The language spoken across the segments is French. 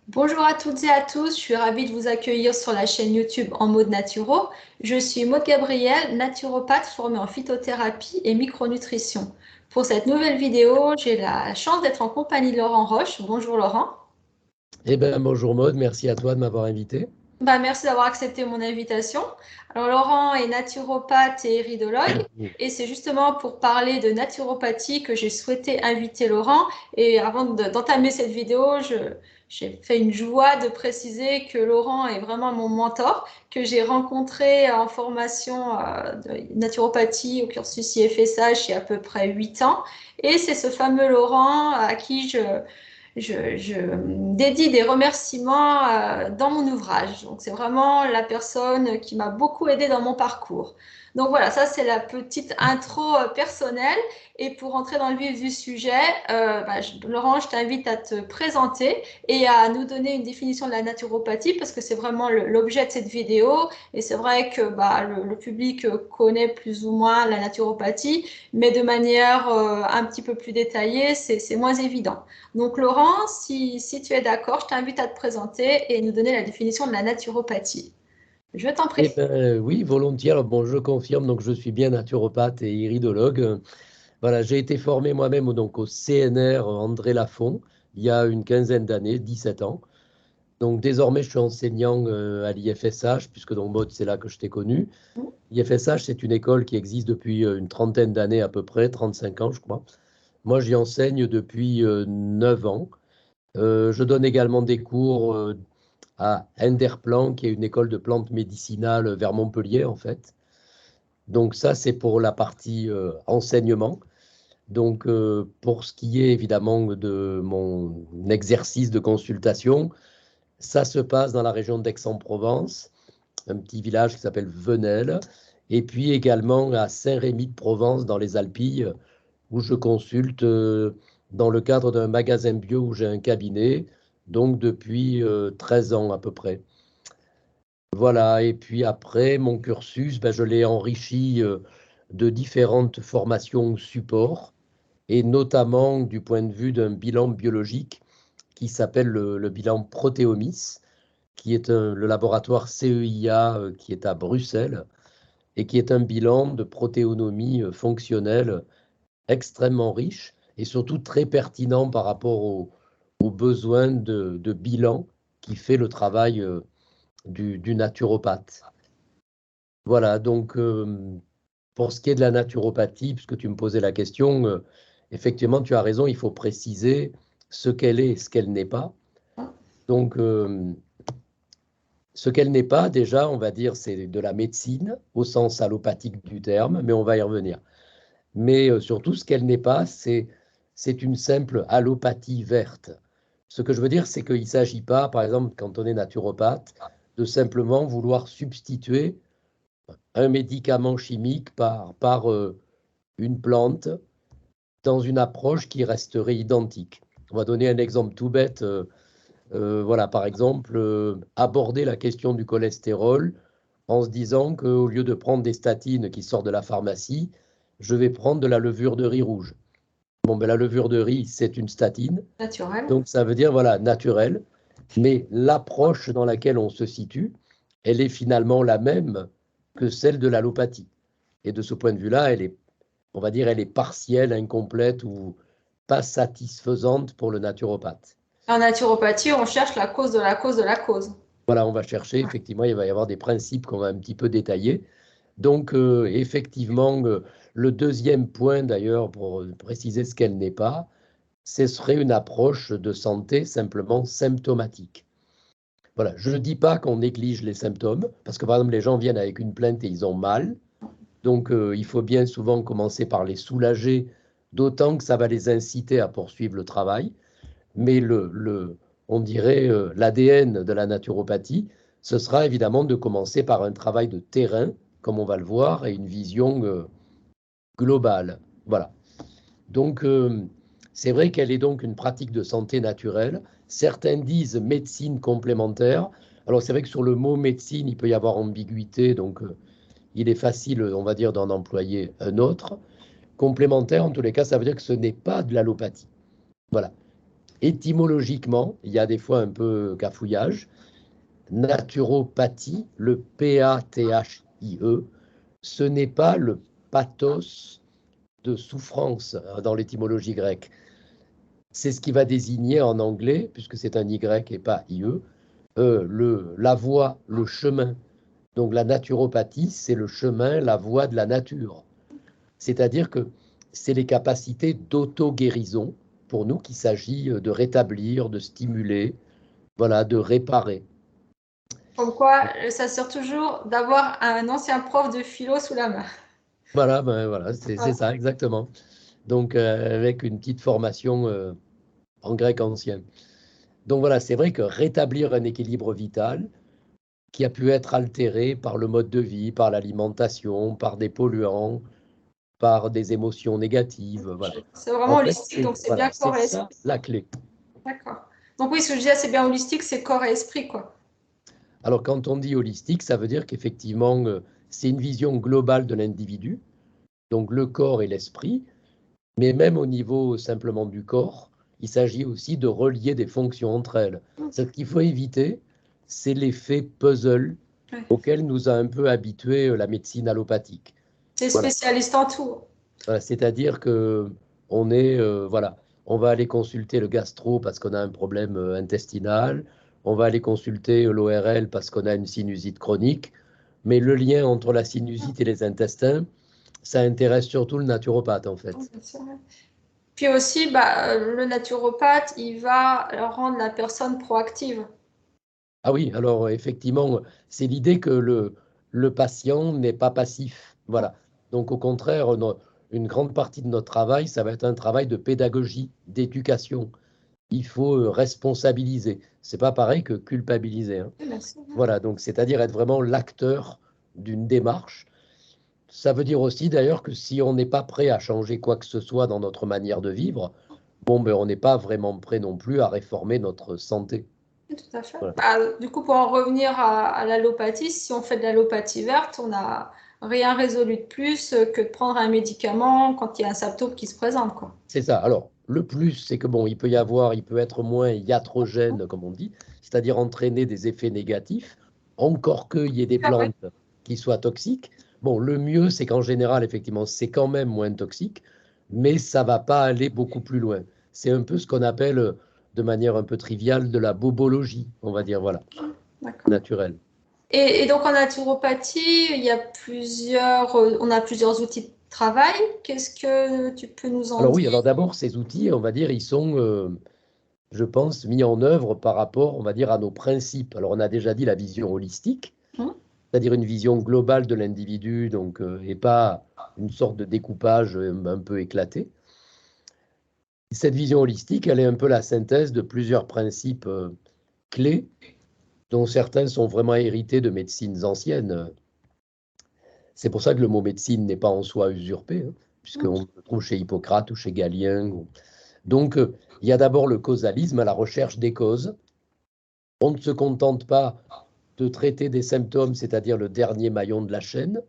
Bonjour à toutes et à tous, je suis ravie de vous accueillir sur la chaîne YouTube En mode naturo. Je suis Maude Gabrielle, naturopathe formée en phytothérapie et micronutrition. Pour cette nouvelle vidéo, j'ai la chance d'être en compagnie de Laurent Roche. Bonjour Laurent. Eh bien, bonjour Maud, merci à toi de m'avoir invité. Merci d'avoir accepté mon invitation. Alors Laurent est naturopathe et iridologue et c'est justement pour parler de naturopathie que j'ai souhaité inviter Laurent. Et avant d'entamer cette vidéo, j'ai fait une joie de préciser que Laurent est vraiment mon mentor, que j'ai rencontré en formation de naturopathie au cursus IFSH il y a à peu près 8 ans. Et c'est ce fameux Laurent à qui je dédie des remerciements dans mon ouvrage. Donc, c'est vraiment la personne qui m'a beaucoup aidé dans mon parcours. Donc voilà, ça c'est la petite intro personnelle. Et pour entrer dans le vif du sujet, Laurent, je t'invite à te présenter et à nous donner une définition de la naturopathie parce que c'est vraiment l'objet de cette vidéo. Et c'est vrai que le public connaît plus ou moins la naturopathie, mais de manière un petit peu plus détaillée, c'est moins évident. Donc Laurent, si tu es d'accord, je t'invite à te présenter et nous donner la définition de la naturopathie. Je t'en Eh prie. bien, oui, volontiers. Alors, bon, je confirme, donc je suis bien naturopathe et iridologue. Voilà, j'ai été formé moi-même donc au CNR André Lafont il y a une quinzaine d'années, 17 ans. Donc désormais, je suis enseignant à l'IFSH, puisque dans Maud, c'est là que je t'ai connu. L'IFSH, c'est une école qui existe depuis une trentaine d'années à peu près, 35 ans, je crois. Moi, j'y enseigne depuis 9 ans. Je donne également des cours à Enderplan, qui est une école de plantes médicinales vers Montpellier, en fait. Donc ça, c'est pour la partie enseignement. Donc pour ce qui est évidemment de mon exercice de consultation, ça se passe dans la région d'Aix-en-Provence, un petit village qui s'appelle Venelle, et puis également à Saint-Rémy-de-Provence dans les Alpilles, où je consulte dans le cadre d'un magasin bio où j'ai un cabinet, donc depuis 13 ans à peu près. Voilà, et puis après, mon cursus, ben, je l'ai enrichi de différentes formations support, et notamment du point de vue d'un bilan biologique qui s'appelle le bilan Proteomis, qui est le laboratoire CEIA qui est à Bruxelles, et qui est un bilan de protéonomie fonctionnelle extrêmement riche, et surtout très pertinent par rapport aux besoins de bilan qui fait le travail du naturopathe. Voilà, donc pour ce qui est de la naturopathie, puisque tu me posais la question, effectivement, tu as raison, il faut préciser ce qu'elle est et ce qu'elle n'est pas. Donc, ce qu'elle n'est pas, déjà, on va dire, c'est de la médecine, au sens allopathique du terme, mais on va y revenir. Mais surtout, ce qu'elle n'est pas, c'est une simple allopathie verte. Ce que je veux dire, c'est qu'il ne s'agit pas, par exemple, quand on est naturopathe, de simplement vouloir substituer un médicament chimique par une plante dans une approche qui resterait identique. On va donner un exemple tout bête. Voilà, par exemple, aborder la question du cholestérol en se disant qu'au lieu de prendre des statines qui sortent de la pharmacie, je vais prendre de la levure de riz rouge. Bon, ben, la levure de riz, c'est une statine, Naturel. donc ça veut dire, voilà, naturel, mais l'approche dans laquelle on se situe, elle est finalement la même que celle de l'allopathie. Et de ce point de vue-là, elle est, on va dire, elle est partielle, incomplète ou pas satisfaisante pour le naturopathe. En naturopathie, on cherche la cause de la cause de la cause. Voilà, on va chercher, effectivement, il va y avoir des principes qu'on va un petit peu détailler. Donc, effectivement, le deuxième point, d'ailleurs, pour préciser ce qu'elle n'est pas, ce serait une approche de santé simplement symptomatique. Voilà, je ne dis pas qu'on néglige les symptômes, parce que par exemple, les gens viennent avec une plainte et ils ont mal. Donc, il faut bien souvent commencer par les soulager, d'autant que ça va les inciter à poursuivre le travail. Mais on dirait l'ADN de la naturopathie, ce sera évidemment de commencer par un travail de terrain, comme on va le voir, et une vision globale. Voilà. Donc, c'est vrai qu'elle est donc une pratique de santé naturelle. Certains disent médecine complémentaire. Alors, c'est vrai que sur le mot médecine, il peut y avoir ambiguïté, donc il est facile, on va dire, d'en employer un autre. Complémentaire, en tous les cas, ça veut dire que ce n'est pas de l'allopathie. Voilà. Étymologiquement, il y a des fois un peu cafouillage. Naturopathie, le P-A-T-H-I-E, ce n'est pas le pathos de souffrance dans l'étymologie grecque. C'est ce qui va désigner en anglais, puisque c'est un Y et pas IE, la voie, le chemin. Donc la naturopathie, c'est le chemin, la voie de la nature. C'est-à-dire que c'est les capacités d'auto-guérison pour nous qu'il s'agit de rétablir, de stimuler, voilà, de réparer. Comme quoi, ça sert toujours d'avoir un ancien prof de philo sous la main. Voilà, ben voilà, c'est ça exactement. Donc avec une petite formation en grec ancien. Donc voilà, c'est vrai que rétablir un équilibre vital qui a pu être altéré par le mode de vie, par l'alimentation, par des polluants, par des émotions négatives, voilà. C'est vraiment En fait, holistique, c'est donc c'est bien voilà, c'est corps et ça esprit. la clé. D'accord. Donc oui, ce que je disais, c'est bien holistique, c'est corps et esprit, quoi. Alors quand on dit holistique, ça veut dire qu'effectivement, c'est une vision globale de l'individu, donc le corps et l'esprit, mais même au niveau simplement du corps, il s'agit aussi de relier des fonctions entre elles. Ce qu'il faut éviter, c'est l'effet puzzle Ouais. auquel nous a un peu habitué la médecine allopathique. C'est Voilà. spécialiste en tout. Voilà, c'est-à-dire que voilà, on va aller consulter le gastro parce qu'on a un problème intestinal, on va aller consulter l'ORL parce qu'on a une sinusite chronique, mais le lien entre la sinusite et les intestins, ça intéresse surtout le naturopathe en fait. Puis aussi, le naturopathe, il va rendre la personne proactive. Ah oui, alors effectivement, c'est l'idée que le patient n'est pas passif. Voilà. Donc au contraire, une grande partie de notre travail, ça va être un travail de pédagogie, d'éducation. Il faut responsabiliser. C'est pas pareil que culpabiliser, hein. Merci. Voilà, donc c'est-à-dire être vraiment l'acteur d'une démarche. Ça veut dire aussi d'ailleurs que si on n'est pas prêt à changer quoi que ce soit dans notre manière de vivre, bon, ben, on n'est pas vraiment prêt non plus à réformer notre santé. Oui, tout à fait. Voilà. Du coup, pour en revenir à l'allopathie, si on fait de l'allopathie verte, on n'a rien résolu de plus que de prendre un médicament quand il y a un symptôme qui se présente, quoi. C'est ça. Alors, le plus, c'est que bon, il peut être moins iatrogène, comme on dit, c'est-à-dire entraîner des effets négatifs, encore qu'il y ait des Ah ouais. plantes qui soient toxiques. Bon, le mieux, c'est qu'en général, effectivement, c'est quand même moins toxique, mais ça va pas aller beaucoup plus loin. C'est un peu ce qu'on appelle, de manière un peu triviale, de la bobologie, on va dire, voilà, D'accord. naturelle. Et donc en naturopathie, il y a on a plusieurs outils de travail. Qu'est-ce que tu peux nous en Alors dire? oui, alors d'abord, ces outils, on va dire, ils sont, je pense, mis en œuvre par rapport, on va dire, à nos principes. Alors, on a déjà dit la vision holistique, Hein. c'est-à-dire une vision globale de l'individu, donc, et pas une sorte de découpage un peu éclaté. Cette vision holistique, elle est un peu la synthèse de plusieurs principes clés, dont certains sont vraiment hérités de médecines anciennes. C'est pour ça que le mot médecine n'est pas en soi usurpé, hein, puisqu'on le trouve chez Hippocrate ou chez Galien. Donc, il y a d'abord le causalisme, la recherche des causes. On ne se contente pas de traiter des symptômes, c'est-à-dire le dernier maillon de la chaîne.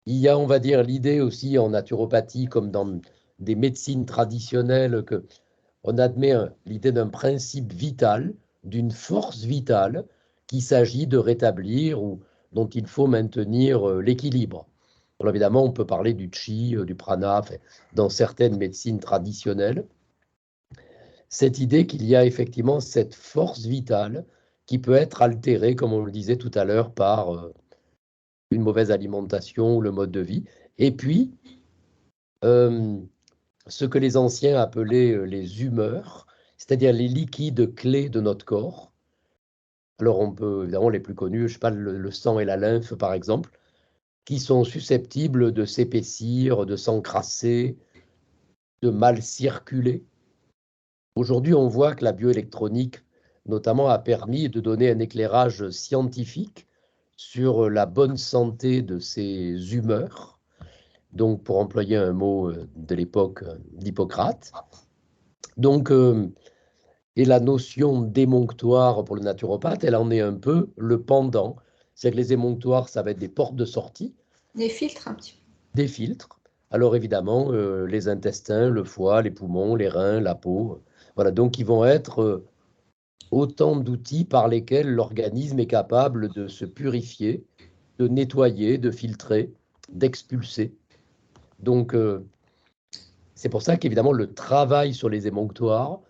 Il y a, on va dire, l'idée aussi en naturopathie, comme dans des médecines traditionnelles, que on admet l'idée d'un principe vital, d'une force vitale, qu'il s'agit de rétablir ou dont il faut maintenir l'équilibre. Alors évidemment, on peut parler du chi, du prana, enfin, dans certaines médecines traditionnelles. Cette idée qu'il y a effectivement cette force vitale qui peut être altérée, comme on le disait tout à l'heure, par une mauvaise alimentation ou le mode de vie. Et puis, euh, ce que les anciens appelaient les humeurs, c'est-à-dire les liquides clés de notre corps. Alors, on peut, évidemment, les plus connus, je sais pas, le sang et la lymphe, par exemple, qui sont susceptibles de s'épaissir, de s'encrasser, de mal circuler. Aujourd'hui, on voit que la bioélectronique, notamment, a permis de donner un éclairage scientifique sur la bonne santé de ces humeurs. Donc, pour employer un mot de l'époque d'Hippocrate. Donc, et la notion d'émonctoire pour le naturopathe, elle en est un peu le pendant. C'est que les émonctoires, ça va être des portes de sortie, Des filtres un petit des filtres. Alors évidemment, les intestins, le foie, les poumons, les reins, la peau. Voilà, donc ils vont être autant d'outils par lesquels l'organisme est capable de se purifier, de nettoyer, de filtrer, d'expulser. Donc, c'est pour ça qu'évidemment, le travail sur les émonctoires,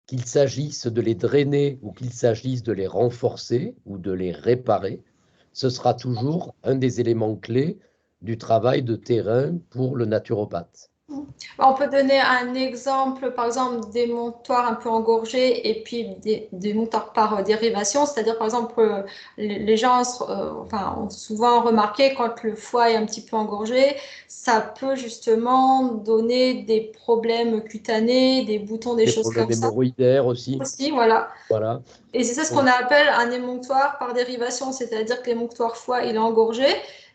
qu'il s'agisse de les drainer ou qu'il s'agisse de les renforcer ou de les réparer, ce sera toujours un des éléments clés du travail de terrain pour le naturopathe. On peut donner un exemple, par exemple, des montoirs un peu engorgés et puis des montoirs par dérivation, c'est-à-dire, par exemple, les gens enfin, ont souvent remarqué quand le foie est un petit peu engorgé, ça peut justement donner des problèmes cutanés, des boutons, des Des choses problèmes comme ça hémorroïdaires aussi. aussi, voilà. Voilà. Et c'est ça ce qu'on Donc, appelle un émonctoire par dérivation, c'est-à-dire que l'émonctoire foie, il est engorgé,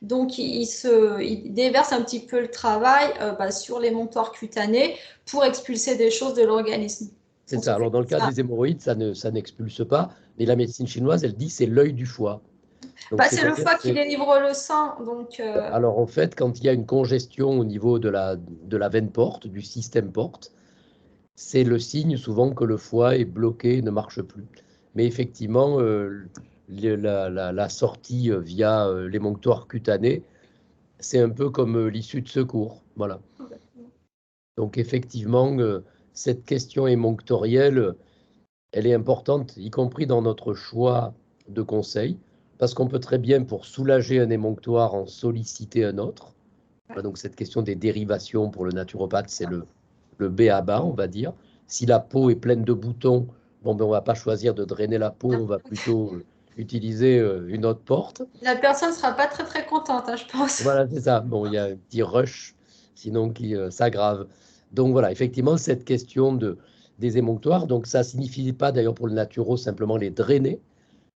donc il déverse un petit peu le travail sur l'émonctoire cutané pour expulser des choses de l'organisme. c'est On ça. se fait Alors, dans le cas ça. des hémorroïdes, ça n'expulse pas. Mais la médecine chinoise, elle dit c'est l'œil du foie. Donc, C'est le c'est-à-dire foie qui que délivre le sang, donc alors, en fait, quand il y a une congestion au niveau de la veine porte, du système porte, c'est le signe souvent que le foie est bloqué, ne marche plus. Mais effectivement, la sortie via l'émonctoire cutané, c'est un peu comme l'issue de secours. Voilà. Donc, effectivement, cette question émonctorielle, elle est importante, y compris dans notre choix de conseil, parce qu'on peut très bien, pour soulager un émonctoire, en solliciter un autre. Donc, cette question des dérivations pour le naturopathe, c'est le B à bas, on va dire. Si la peau est pleine de boutons, bon, ben, on ne va pas choisir de drainer la peau, on va plutôt utiliser une autre porte. la personne ne sera pas très très contente, hein, je pense. Voilà, c'est ça. Bon, il y a un petit rush, sinon qui s'aggrave. Donc voilà, effectivement, cette question des émonctoires, donc ça ne signifie pas d'ailleurs pour le naturo simplement les drainer,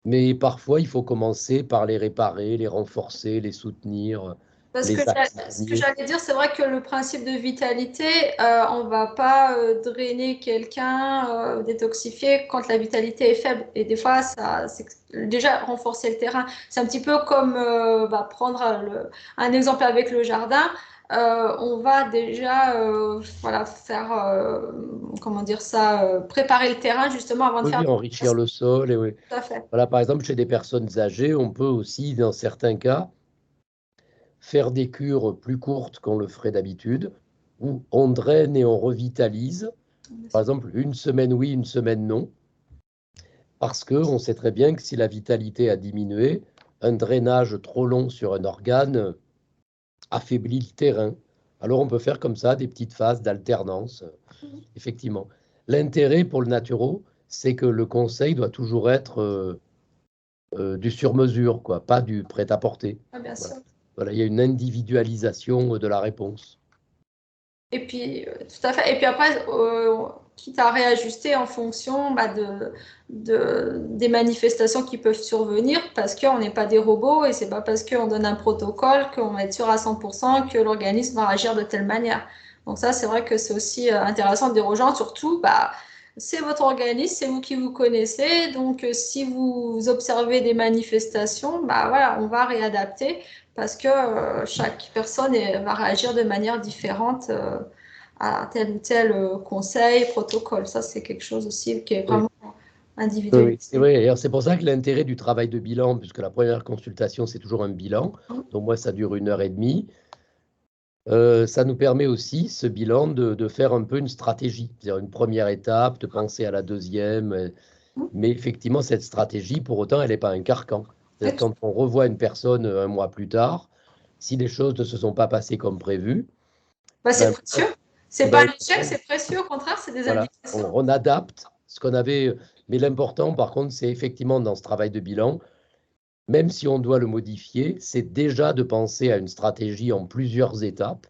mais parfois il faut commencer par les réparer, les renforcer, les soutenir, Parce que les ce que accompagner. j'allais dire, c'est vrai que le principe de vitalité, on ne va pas drainer quelqu'un, détoxifier quand la vitalité est faible. Et des fois, c'est déjà renforcer le terrain. C'est un petit peu comme prendre un exemple avec le jardin. On va déjà voilà, faire, comment dire ça, préparer le terrain justement avant de Oui, faire oui, enrichir le sol. Et oui. tout à fait. Voilà, par exemple, chez des personnes âgées, on peut aussi, dans certains cas, faire des cures plus courtes qu'on le ferait d'habitude, où on draine et on revitalise. Par exemple, une semaine oui, une semaine non, parce qu'on sait très bien que si la vitalité a diminué, un drainage trop long sur un organe affaiblit le terrain. Alors on peut faire comme ça des petites phases d'alternance, effectivement. L'intérêt pour le naturo, c'est que le conseil doit toujours être du sur-mesure, quoi, pas du prêt-à-porter. Ah, bien Voilà. sûr. Voilà, il y a une individualisation de la réponse. Et puis, tout à fait. Et puis après, quitte à réajuster en fonction des manifestations qui peuvent survenir, parce qu'on n'est pas des robots et c'est pas parce qu'on donne un protocole qu'on va être sûr à 100% que l'organisme va agir de telle manière. Donc ça, c'est vrai que c'est aussi intéressant de dire aux gens, surtout, c'est votre organisme, c'est vous qui vous connaissez. Donc, si vous observez des manifestations, voilà, on va réadapter parce que chaque personne va réagir de manière différente à tel ou tel conseil, protocole. Ça, c'est quelque chose aussi qui est Oui, vraiment oui, oui. C'est individualisé. vrai. D'ailleurs, c'est pour ça que l'intérêt du travail de bilan, puisque la première consultation, c'est toujours un bilan, donc moi, ça dure 1 heure et demie. Ça nous permet aussi, ce bilan, de faire un peu une stratégie, c'est-à-dire une première étape, de penser à la deuxième. Mais effectivement, cette stratégie, pour autant, elle n'est pas un carcan. C'est-à-dire quand on revoit une personne un mois plus tard, si les choses ne se sont pas passées comme prévu, C'est ben, précieux. eh C'est pas ben, un échec, c'est précieux. Au contraire, c'est des voilà, indications. on adapte ce qu'on avait. Mais l'important, par contre, c'est effectivement dans ce travail de bilan, même si on doit le modifier, c'est déjà de penser à une stratégie en plusieurs étapes,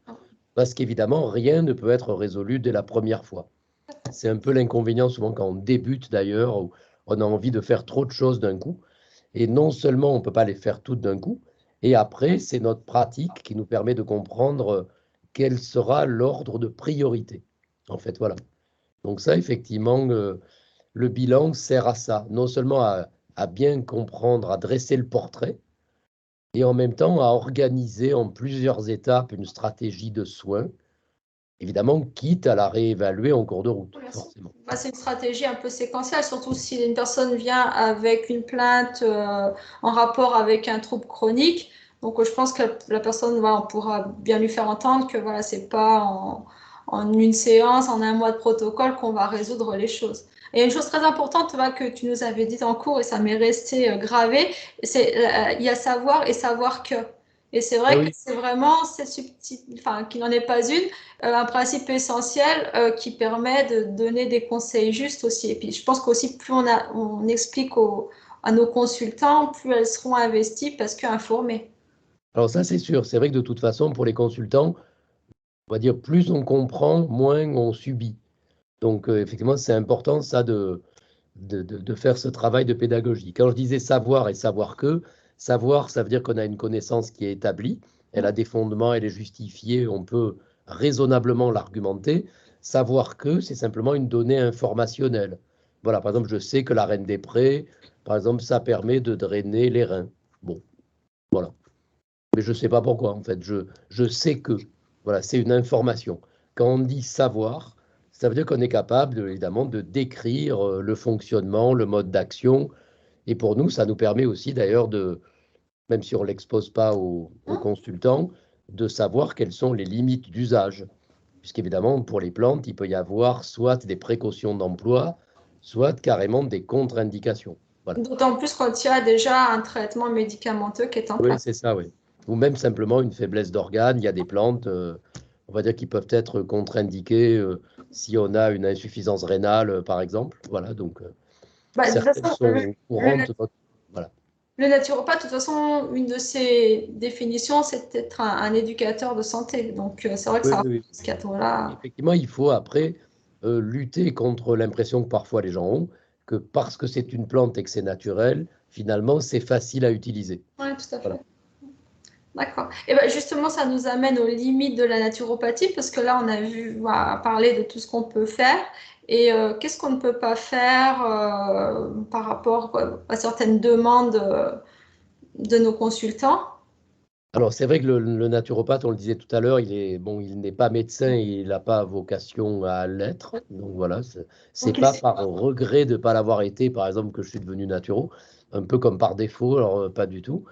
parce qu'évidemment, rien ne peut être résolu dès la première fois. C'est un peu l'inconvénient souvent quand on débute d'ailleurs, où on a envie de faire trop de choses d'un coup. Et non seulement on ne peut pas les faire toutes d'un coup, et après, c'est notre pratique qui nous permet de comprendre quel sera l'ordre de priorité. En fait, voilà. Donc ça, effectivement, le bilan sert à ça, non seulement à bien comprendre, à dresser le portrait, et en même temps à organiser en plusieurs étapes une stratégie de soins évidemment, quitte à la réévaluer en cours de route, forcément. Bah, c'est une stratégie un peu séquentielle, surtout si une personne vient avec une plainte en rapport avec un trouble chronique. Donc, je pense que la personne, voilà, on pourra bien lui faire entendre que voilà, c'est pas en une séance, en un mois de protocole qu'on va résoudre les choses. Et une chose très importante voilà, que tu nous avais dit en cours, et ça m'est resté gravé, c'est il y a savoir et savoir que. Et c'est Ah vrai que oui. c'est vraiment cette subtil, enfin, qui n'en est pas une, un principe essentiel qui permet de donner des conseils justes aussi. Et puis, je pense qu'aussi, plus on explique à nos consultants, plus elles seront investies parce qu'informées. Alors ça, c'est sûr. C'est vrai que de toute façon, pour les consultants, on va dire plus on comprend, moins on subit. Donc, effectivement, c'est important, ça, de faire ce travail de pédagogie. Quand je disais savoir et savoir que, savoir, ça veut dire qu'on a une connaissance qui est établie, elle a des fondements, elle est justifiée, on peut raisonnablement l'argumenter. Savoir que, c'est simplement une donnée informationnelle. Voilà, par exemple, je sais que la reine des prés, par exemple, ça permet de drainer les reins. Bon, voilà. Mais je ne sais pas pourquoi, en fait. Je sais que. Voilà, c'est une information. Quand on dit savoir, ça veut dire qu'on est capable, évidemment, de décrire le fonctionnement, le mode d'action. Et pour nous, ça nous permet aussi, d'ailleurs, même si on ne l'expose pas aux consultants, de savoir quelles sont les limites d'usage. Puisqu'évidemment, pour les plantes, il peut y avoir soit des précautions d'emploi, soit carrément des contre-indications. Voilà. D'autant plus quand il y a déjà un traitement médicamenteux qui est en Oui, place. c'est ça, oui. Ou même simplement une faiblesse d'organes. Il y a des plantes, on va dire, qui peuvent être contre-indiquées si on a une insuffisance rénale, par exemple. Voilà, donc Bah, de toute certaines façon, sont courantes. Voilà. le naturopathe, de toute façon, une de ses définitions, c'est d'être un éducateur de santé. Donc, c'est vrai que Oui, ça, oui, oui. ce cadre-là. Effectivement, il faut après lutter contre l'impression que parfois les gens ont que parce que c'est une plante et que c'est naturel, finalement, c'est facile à utiliser. Oui, tout à Voilà. fait. D'accord. Et ben justement, ça nous amène aux limites de la naturopathie, parce que là, on a vu, voilà, parler de tout ce qu'on peut faire. Et qu'est-ce qu'on ne peut pas faire par rapport à certaines demandes de nos consultants? Alors, c'est vrai que le naturopathe, on le disait tout à l'heure, bon, il n'est pas médecin, il n'a pas vocation à l'être. Donc voilà, c'est Donc, pas par regret de ne pas l'avoir été, par exemple, que je suis devenu naturo, un peu comme par défaut, alors pas du tout.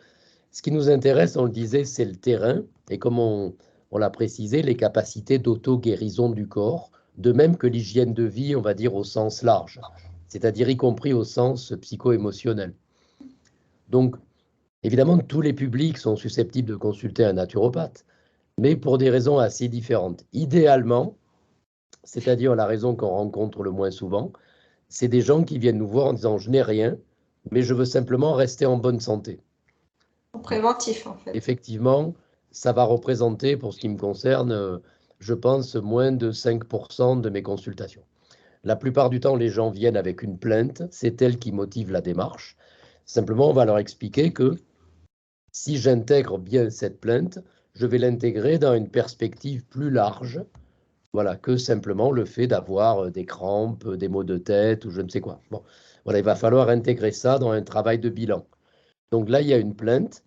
Ce qui nous intéresse, on le disait, c'est le terrain, et comme on l'a précisé, les capacités d'auto-guérison du corps, de même que l'hygiène de vie, on va dire, au sens large, c'est-à-dire y compris au sens psycho-émotionnel. Donc, évidemment, tous les publics sont susceptibles de consulter un naturopathe, mais pour des raisons assez différentes. Idéalement, c'est-à-dire la raison qu'on rencontre le moins souvent, c'est des gens qui viennent nous voir en disant je n'ai rien, mais je veux simplement rester en bonne santé. Bon, préventif, en fait. effectivement, ça va représenter, pour ce qui me concerne, je pense, moins de 5% de mes consultations. La plupart du temps, les gens viennent avec une plainte, c'est elle qui motive la démarche. Simplement, on va leur expliquer que si j'intègre bien cette plainte, je vais l'intégrer dans une perspective plus large, voilà, que simplement le fait d'avoir des crampes, des maux de tête ou je ne sais quoi. Bon, voilà, il va falloir intégrer ça dans un travail de bilan. Donc là, il y a une plainte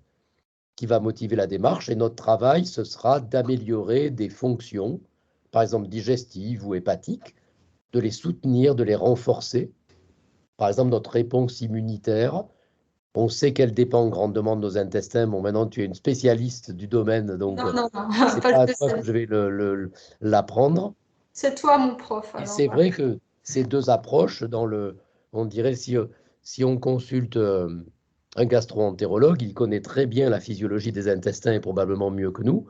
qui va motiver la démarche et notre travail, ce sera d'améliorer des fonctions, par exemple digestives ou hépatiques, de les soutenir, de les renforcer. Par exemple, notre réponse immunitaire, on sait qu'elle dépend grandement de nos intestins. Bon, maintenant, tu es une spécialiste du domaine, donc Non, non, non, c'est pas pas à toi que spécial. je vais l'apprendre. C'est toi, mon prof. Et Alors, c'est vrai que ces deux approches, on dirait, si on consulte un gastro-entérologue, il connaît très bien la physiologie des intestins et probablement mieux que nous,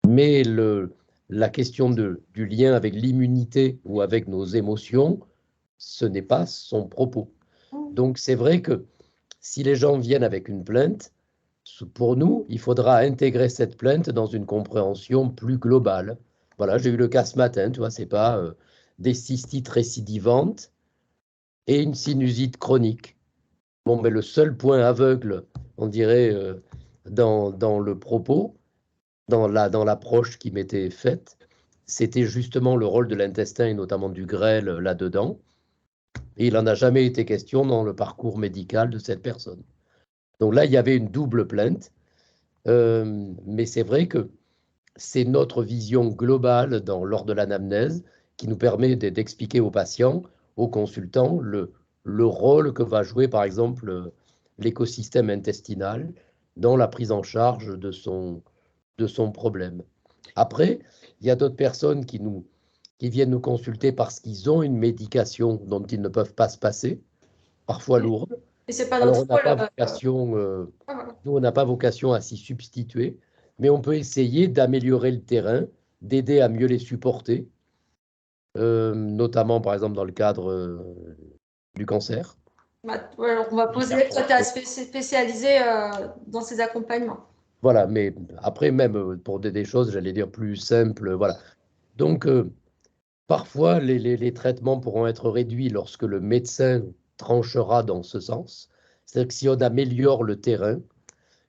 mais la question du lien avec l'immunité ou avec nos émotions, ce n'est pas son propos. Donc c'est vrai que si les gens viennent avec une plainte, pour nous, il faudra intégrer cette plainte dans une compréhension plus globale. Voilà, j'ai eu le cas ce matin, tu vois, c'est pas des cystites récidivantes et une sinusite chronique. Bon, mais le seul point aveugle, on dirait, dans le propos, dans l'approche qui m'était faite, c'était justement le rôle de l'intestin et notamment du grêle là-dedans. Et il n'en a jamais été question dans le parcours médical de cette personne. Donc là, il y avait une double plainte. Mais c'est vrai que c'est notre vision globale lors de l'anamnèse qui nous permet d'expliquer aux patients, aux consultants, le rôle que va jouer, par exemple, l'écosystème intestinal dans la prise en charge de son problème. Après, il y a d'autres personnes qui viennent nous consulter parce qu'ils ont une médication dont ils ne peuvent pas se passer, parfois lourde. Et c'est pas Alors, notre rôle. nous, on n'a pas vocation à s'y substituer, mais on peut essayer d'améliorer le terrain, d'aider à mieux les supporter, notamment, par exemple, dans le cadre du cancer. Alors, on va poser, toi, tu es spécialisé dans ces accompagnements. Voilà, mais après, même pour des choses, j'allais dire, plus simples, voilà. Donc, parfois, les traitements pourront être réduits lorsque le médecin tranchera dans ce sens. C'est-à-dire que si on améliore le terrain,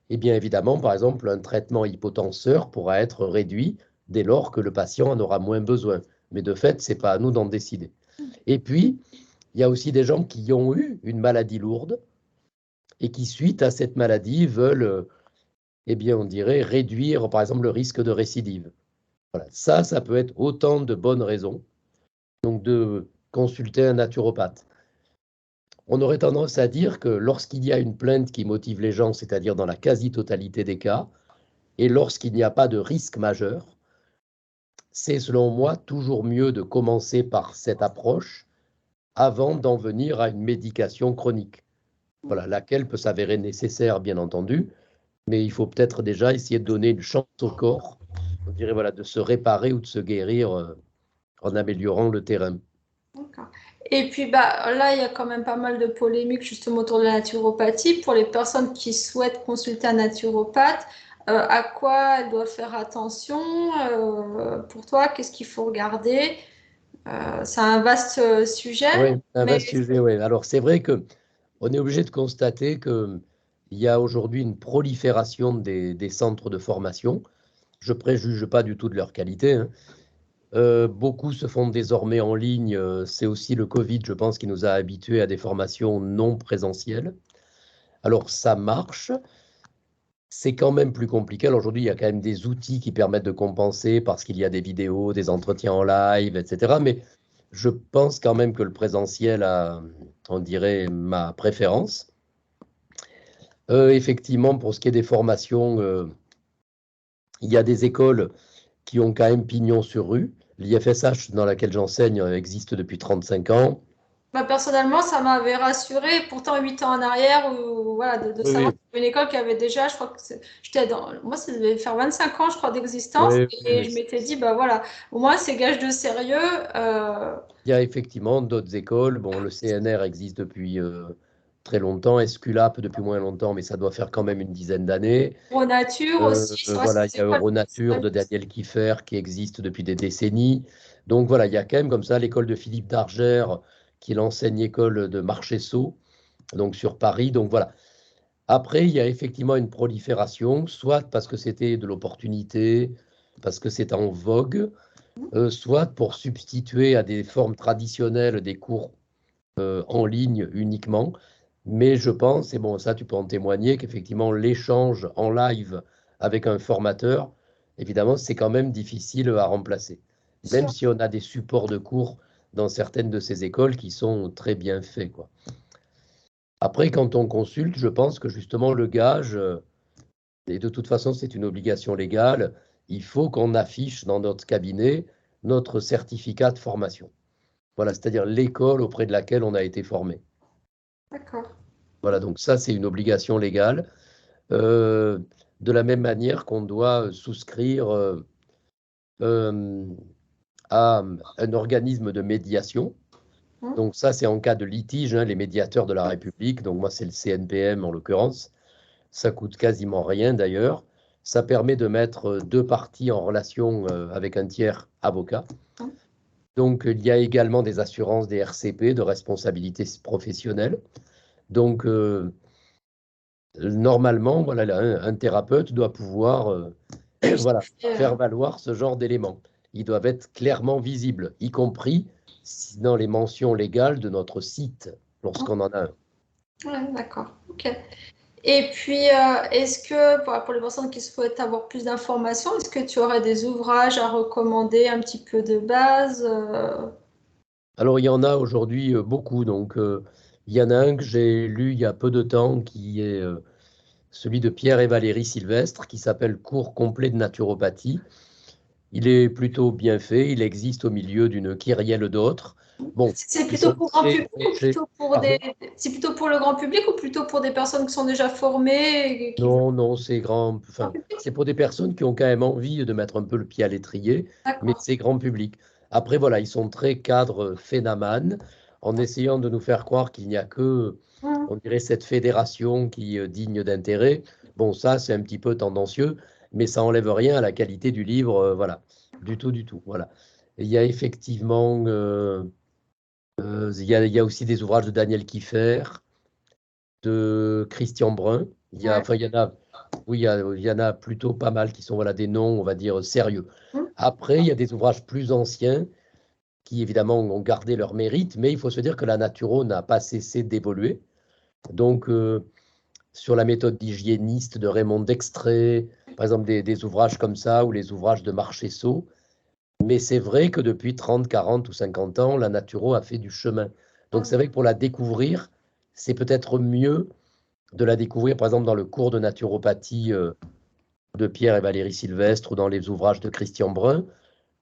eh bien évidemment, par exemple, un traitement hypotenseur pourra être réduit dès lors que le patient en aura moins besoin. Mais de fait, ce n'est pas à nous d'en décider. Et puis, il y a aussi des gens qui ont eu une maladie lourde et qui, suite à cette maladie, veulent, eh bien, on dirait, réduire, par exemple, le risque de récidive. Voilà. Ça peut être autant de bonnes raisons donc de consulter un naturopathe. On aurait tendance à dire que lorsqu'il y a une plainte qui motive les gens, c'est-à-dire dans la quasi-totalité des cas, et lorsqu'il n'y a pas de risque majeur, c'est selon moi toujours mieux de commencer par cette approche avant d'en venir à une médication chronique. Voilà, laquelle peut s'avérer nécessaire, bien entendu, mais il faut peut-être déjà essayer de donner une chance au corps, on dirait, voilà, de se réparer ou de se guérir en améliorant le terrain. D'accord. Et puis là, il y a quand même pas mal de polémiques justement autour de la naturopathie. Pour les personnes qui souhaitent consulter un naturopathe, à quoi elles doivent faire attention? Pour toi, qu'est-ce qu'il faut regarder? C'est un vaste sujet, Oui, un mais vaste sujet, oui. Alors, c'est vrai que on est obligé de constater qu'il y a aujourd'hui une prolifération des centres de formation. Je ne préjuge pas du tout de leur qualité, hein. Beaucoup se font désormais en ligne. C'est aussi le Covid, je pense, qui nous a habitués à des formations non présentielles. Alors, ça marche. C'est quand même plus compliqué. Alors, aujourd'hui, il y a quand même des outils qui permettent de compenser parce qu'il y a des vidéos, des entretiens en live, etc. Mais je pense quand même que le présentiel a, on dirait, ma préférence. Effectivement, pour ce qui est des formations, il y a des écoles qui ont quand même pignon sur rue. L'IFSH, dans laquelle j'enseigne, existe depuis 35 ans. personnellement, ça m'avait rassurée. Pourtant, 8 ans en arrière, voilà, de Oui, savoir oui, qu'il y avait une école qui avait déjà, je crois que j'étais moi, ça devait faire 25 ans, je crois, d'existence. oui, oui, Et mais je m'étais dit, bah voilà, au moins, c'est gage de sérieux. Euh, il y a effectivement d'autres écoles. Bon, le CNR existe depuis très longtemps, Esculape depuis moins longtemps, mais ça doit faire quand même une dizaine d'années. Pro Nature aussi, c'est vrai, Voilà, il ces y a écoles. Euronature de Daniel Kieffer qui existe depuis des décennies. Donc voilà, il y a quand même comme ça l'école de Philippe Dargère, qui est l'enseigne école de Marcheseau, donc sur Paris. Donc voilà. Après, il y a effectivement une prolifération, soit parce que c'était de l'opportunité, parce que c'est en vogue, soit pour substituer à des formes traditionnelles des cours en ligne uniquement. Mais je pense, et bon, ça tu peux en témoigner, qu'effectivement l'échange en live avec un formateur, évidemment, c'est quand même difficile à remplacer. Même si on a des supports de cours dans certaines de ces écoles qui sont très bien faits, quoi. Après, quand on consulte, je pense que justement le gage, et de toute façon c'est une obligation légale, il faut qu'on affiche dans notre cabinet notre certificat de formation. Voilà, c'est-à-dire l'école auprès de laquelle on a été formé. D'accord. Voilà, donc ça, c'est une obligation légale. Euh, de la même manière qu'on doit souscrire euh, à un organisme de médiation. Hum. Donc ça, c'est en cas de litige, hein, les médiateurs de la République. Donc moi, c'est le CNPM en l'occurrence. Ça coûte quasiment rien d'ailleurs. Ça permet de mettre deux parties en relation avec un tiers avocat. Hum. Donc il y a également des assurances des RCP, de responsabilité professionnelle. Donc normalement, voilà, un thérapeute doit pouvoir voilà, faire valoir ce genre d'éléments. Ils doivent être clairement visibles, y compris dans les mentions légales de notre site, lorsqu'on en a un. Ouais, d'accord. Ok. Et puis, est-ce que, pour les personnes qui souhaitent avoir plus d'informations, est-ce que tu aurais des ouvrages à recommander un petit peu de base Alors, il y en a aujourd'hui beaucoup. Donc, il y en a un que j'ai lu il y a peu de temps qui est celui de Pierre et Valérie Sylvestre qui s'appelle Cours complet de naturopathie. Il est plutôt bien fait. Il existe au milieu d'une kyrielle d'autres. Bon, C'est ils plutôt sont pour grand très public ou allégés. plutôt pour Pardon? c'est plutôt pour le grand public ou plutôt pour des personnes qui sont déjà formées et qui veulent Non, non, c'est grand. grand Enfin, public? c'est pour des personnes qui ont quand même envie de mettre un peu le pied à l'étrier, mais D'accord. c'est grand public. Après, voilà, ils sont très cadres phénomènes, en essayant de nous faire croire qu'il n'y a que, Mhm. on dirait, cette fédération qui est digne d'intérêt. Bon, ça, c'est un petit peu tendancieux, mais ça enlève rien à la qualité du livre, voilà, du tout, du tout. Voilà. Et il y a effectivement, il y a aussi des ouvrages de Daniel Kieffer, de Christian Brun. Ouais. Il y en a, oui, il y en a plutôt pas mal qui sont voilà, des noms, on va dire, sérieux. Mhm. Après, il y a des ouvrages plus anciens qui, évidemment, ont gardé leur mérite, mais il faut se dire que la naturo n'a pas cessé d'évoluer. Donc, sur la méthode d'hygiéniste de Raymond Dextré, par exemple, des ouvrages comme ça, ou les ouvrages de Marchesso. Mais c'est vrai que depuis 30, 40 ou 50 ans, la naturo a fait du chemin. Donc, c'est vrai que pour la découvrir, c'est peut-être mieux de la découvrir, par exemple, dans le cours de naturopathie de Pierre et Valérie Sylvestre ou dans les ouvrages de Christian Brun,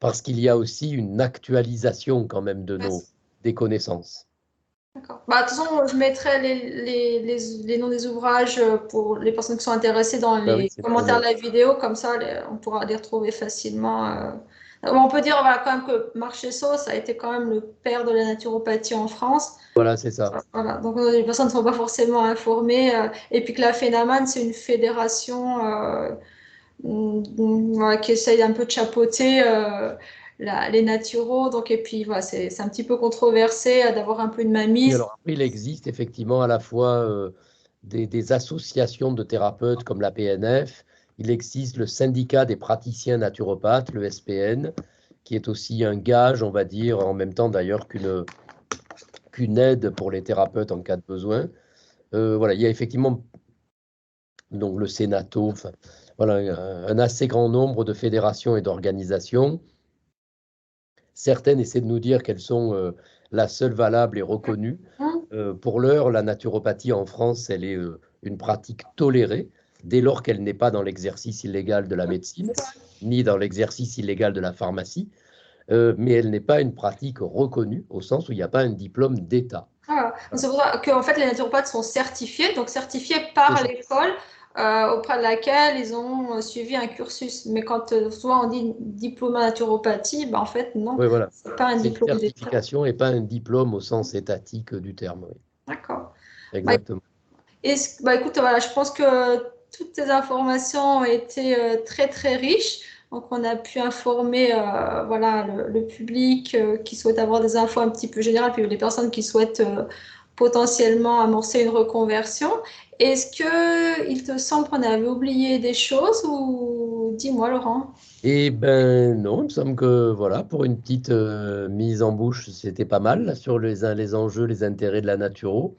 parce qu'il y a aussi une actualisation quand même de des connaissances. D'accord. Bah, de toute façon, je mettrai les noms des ouvrages pour les personnes qui sont intéressées dans Ben oui, les c'est très commentaires bien. de la vidéo, comme ça on pourra les retrouver facilement. On peut dire voilà, quand même que Marchesso, ça a été quand même le père de la naturopathie en France. Voilà, c'est ça. Voilà. Donc les personnes ne sont pas forcément informées. Et puis que la FENAMAN, c'est une fédération voilà, qui essaye un peu de chapeauter les naturaux. Donc, et puis voilà, c'est un petit peu controversé d'avoir un peu une Et mainmise. alors, après, il existe effectivement à la fois des associations de thérapeutes comme la PNF, il existe le syndicat des praticiens naturopathes, le SPN, qui est aussi un gage, on va dire, en même temps d'ailleurs qu'une aide pour les thérapeutes en cas de besoin. Voilà, il y a effectivement donc le Sénato, enfin, voilà, un assez grand nombre de fédérations et d'organisations. Certaines essaient de nous dire qu'elles sont la seule valable et reconnue. Hum, Pour l'heure, la naturopathie en France, elle est une pratique tolérée dès lors qu'elle n'est pas dans l'exercice illégal de la médecine, ni dans l'exercice illégal de la pharmacie, mais elle n'est pas une pratique reconnue au sens où il n'y a pas un diplôme d'État. voilà. Donc, Voilà. c'est pour ça que en fait, les naturopathes sont certifiés, donc certifiés C'est par ça. l'école auprès de laquelle ils ont suivi un cursus. Mais quand soit on dit diplôme en naturopathie, ben, en fait, non, Oui, voilà. c'est pas un C'est une diplôme d'État. certification et pas un diplôme au sens étatique du terme. Oui. D'accord. Bah, Exactement. bah, écoute, voilà, je pense que toutes tes informations ont été très très riches. Donc on a pu informer voilà, le public qui souhaite avoir des infos un petit peu générales, puis les personnes qui souhaitent potentiellement amorcer une reconversion. Est-ce que il te semble qu'on avait oublié des choses ou dis-moi Laurent? Eh ben non, il me semble que voilà, pour une petite mise en bouche, c'était pas mal là, sur les enjeux, les intérêts de la naturo.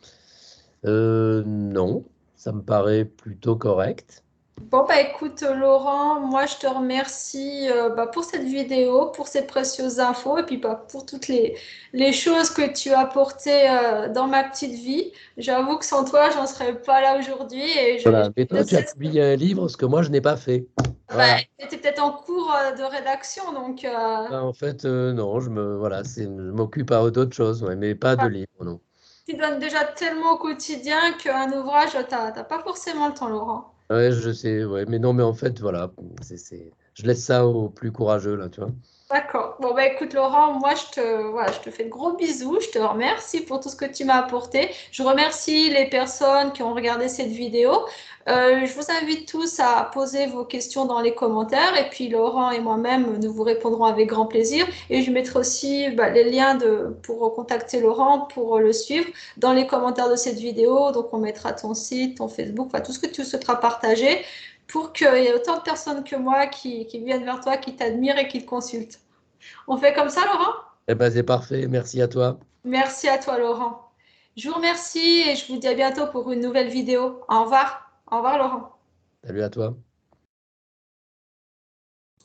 Non, ça me paraît plutôt correct. Bon, bah écoute, Laurent, moi je te remercie bah, pour cette vidéo, pour ces précieuses infos et puis bah, pour toutes les choses que tu as apportées dans ma petite vie. J'avoue que sans toi, j'en serais pas là aujourd'hui et Voilà. Mais je toi, tu as sais, publié un livre, ce que moi, je n'ai pas fait. bah, Voilà. c'était peut-être en cours de rédaction, donc Ben, en fait, non, voilà, je m'occupe à d'autres choses, ouais, mais pas de bah, livre, non. tu donnes déjà tellement au quotidien qu'un ouvrage, t'as pas forcément le temps, Laurent. Ouais, je sais, ouais, mais non, mais en fait, voilà, je laisse ça aux plus courageux, là, tu vois. D'accord. Bon, bah écoute, Laurent, moi, voilà, je te fais de gros bisous. Je te remercie pour tout ce que tu m'as apporté. Je remercie les personnes qui ont regardé cette vidéo. Je vous invite tous à poser vos questions dans les commentaires et puis Laurent et moi-même, nous vous répondrons avec grand plaisir. Et je mettrai aussi bah, les liens pour contacter Laurent, pour le suivre dans les commentaires de cette vidéo. Donc, on mettra ton site, ton Facebook, enfin, tout ce que tu souhaiteras partager pour qu'il y ait autant de personnes que moi qui viennent vers toi, qui t'admirent et qui te consultent. On fait comme ça, Laurent? Eh ben, c'est parfait, merci à toi. Merci à toi, Laurent. Je vous remercie et je vous dis à bientôt pour une nouvelle vidéo. Au revoir. Au revoir, Laurent. Salut à toi.